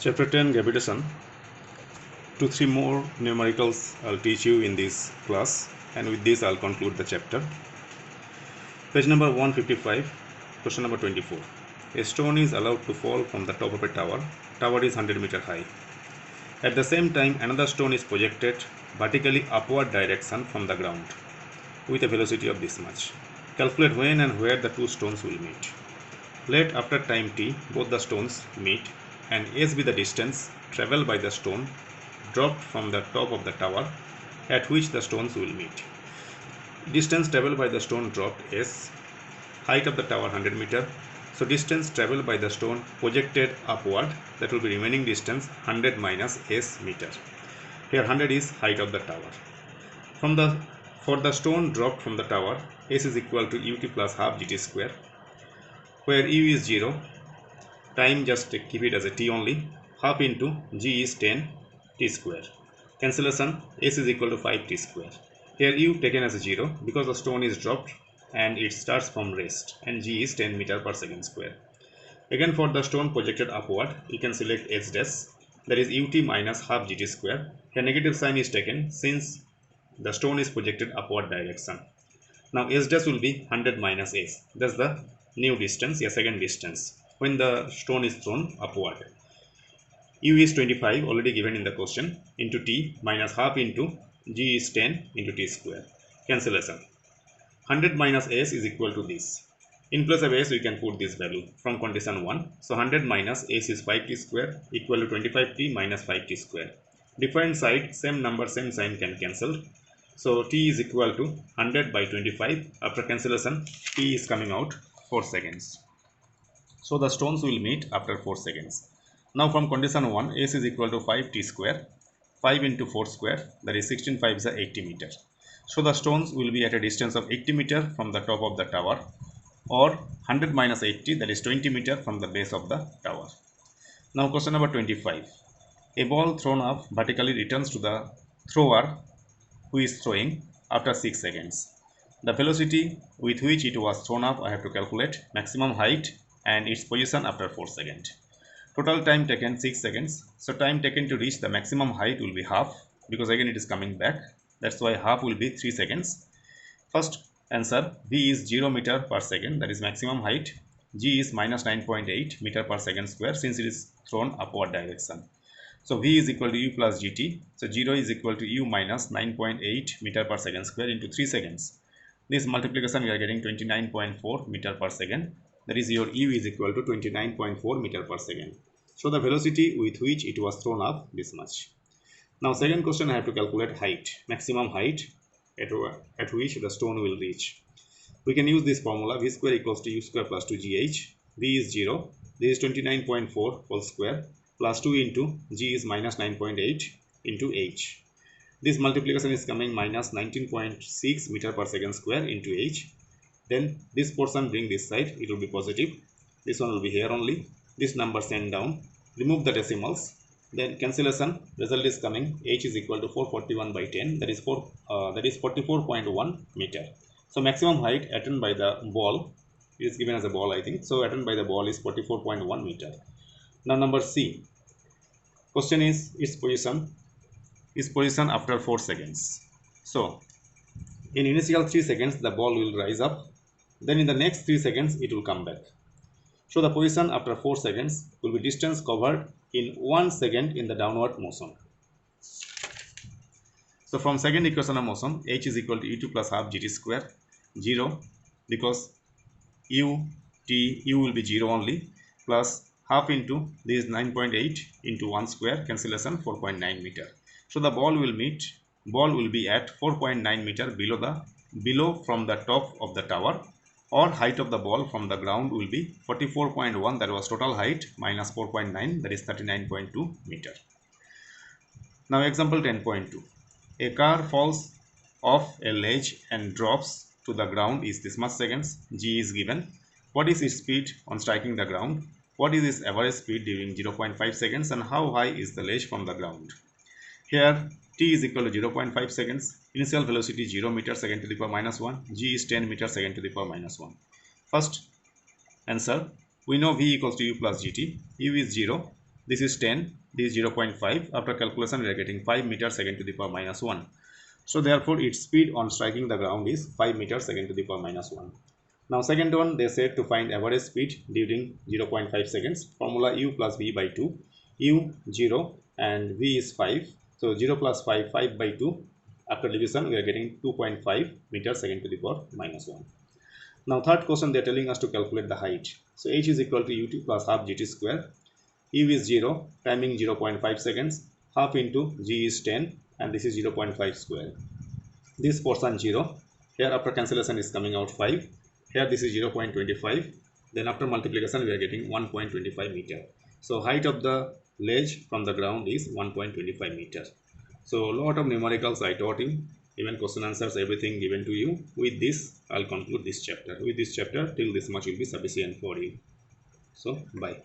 Chapter 10 Gravitation. 2-3 more numericals I'll teach you in this class, and with this I'll conclude the chapter. Page number 155, question number 24. A stone is allowed to fall from the top of a tower. Tower is 100 meter high. At the same time, another stone is projected vertically upward direction from the ground with a velocity of this much. Calculate when and where the two stones will meet. Let after time t both the stones meet and s be the distance travelled by the stone dropped from the top of the tower at which the stones will meet. Distance travelled by the stone dropped s, height of the tower 100 meter. So distance travelled by the stone projected upward, that will be remaining distance 100 minus s meter. Here 100 is height of the tower. For the stone dropped from the tower, s is equal to ut plus half gt square, where u is 0, time just keep it as a t only, half into g is 10 t square. Cancellation, s is equal to 5 t square. Here u taken as a 0 because the stone is dropped and it starts from rest, and g is 10 meter per second square. Again, for the stone projected upward, you can select s dash, that is ut minus half gt square. Here negative sign is taken since the stone is projected upward direction. Now s dash will be 100 minus s, that's the new distance, second distance when the stone is thrown upward. U is 25 already given in the question, into t minus half into g is 10 into t square. Cancellation. 100 minus s is equal to this. In place of s we can put this value from condition 1. So 100 minus s is 5t square equal to 25t minus 5t square. Different side, same number, same sign can cancel. So t is equal to 100 by 25. After cancellation, t is coming out 4 seconds. So the stones will meet after 4 seconds. Now from condition 1, s is equal to 5t square. 5 into 4 square, that is 16 5 is 80 meter. So the stones will be at a distance of 80 meter from the top of the tower, or 100 minus 80, that is 20 meter from the base of the tower. Now question number 25. A ball thrown up vertically returns to the thrower who is throwing after 6 seconds. The velocity with which it was thrown up I have to calculate, maximum height and its position after 4 seconds. Total time taken 6 seconds. So time taken to reach the maximum height will be half, because again it is coming back. That's why half will be 3 seconds. First answer, v is 0 meter per second, that is maximum height. G is minus 9.8 meter per second square since it is thrown upward direction. So v is equal to u plus gt. So 0 is equal to u minus 9.8 meter per second square into 3 seconds. This multiplication we are getting 29.4 meter per second. That is your u is equal to 29.4 meter per second. So the velocity with which it was thrown up this much. Now second question, I have to calculate height, maximum height at which the stone will reach. We can use this formula, v square equals to u square plus 2gh. V is 0, this is 29.4 whole square plus 2 into g is minus 9.8 into h. This multiplication is coming minus 19.6 meter per second square into h. Then this portion bring this side, it will be positive. This one will be here only. This number send down. Remove the decimals. Then cancellation. Result is coming. H is equal to 441 by 10. That is 44.1 meter. So maximum height attained by the ball is given as a ball, I think. So attained by the ball is 44.1 meter. Now number C. Question is its position after 4 seconds. So in initial 3 seconds the ball will rise up. Then in the next 3 seconds it will come back. So the position after 4 seconds will be distance covered in 1 second in the downward motion. So from second equation of motion, h is equal to u2 plus half gt square, 0, because u will be 0 only, plus half into this 9.8 into 1 square, cancellation 4.9 meter. So the ball will be at 4.9 meter below from the top of the tower, or height of the ball from the ground will be 44.1, that was total height, minus 4.9, that is 39.2 meter. Now example 10.2. A car falls off a ledge and drops to the ground is this much seconds. G is given. What is its speed on striking the ground? What is its average speed during 0.5 seconds, and how high is the ledge from the ground? Here t is equal to 0.5 seconds. Initial velocity 0 meter second to the power minus 1. G is 10 meter second to the power minus 1. First answer, we know v equals to u plus gt. U is 0. this is 10, this is 0.5. After calculation we are getting 5 meters second to the power minus 1. So therefore its speed on striking the ground is 5 meters second to the power minus 1. Now second one, they said to find average speed during 0.5 seconds. Formula u plus v by 2. U 0 and v is 5. So 0 plus 5, 5 by 2. After division we are getting 2.5 meters second to the power minus 1. Now third question, they are telling us to calculate the height. So h is equal to ut plus half gt square. U is 0, timing 0.5 seconds. Half into g is 10 and this is 0.5 square. This portion 0. Here after cancellation is coming out 5. Here this is 0.25. Then after multiplication we are getting 1.25 meter. So height of the ledge from the ground is 1.25 meter. So lot of numericals I taught him, even question answers, everything given to you. With this I'll conclude this chapter. With this chapter till this much will be sufficient for you. So bye.